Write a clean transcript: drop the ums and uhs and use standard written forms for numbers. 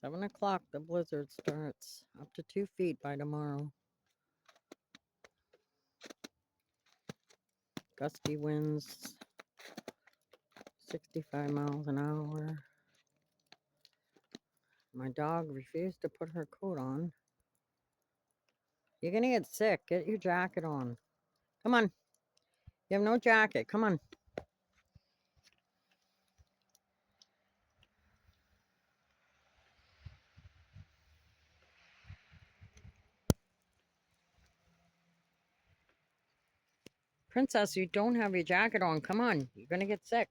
7 o'clock, the blizzard starts. Up to 2 feet by tomorrow. Gusty winds, 65 miles an hour. My dog refused to put her coat on. You're gonna get sick. Get your jacket on. Come on. You have no jacket. Come on. Princess, you don't have your jacket on. Come on. You're gonna get sick.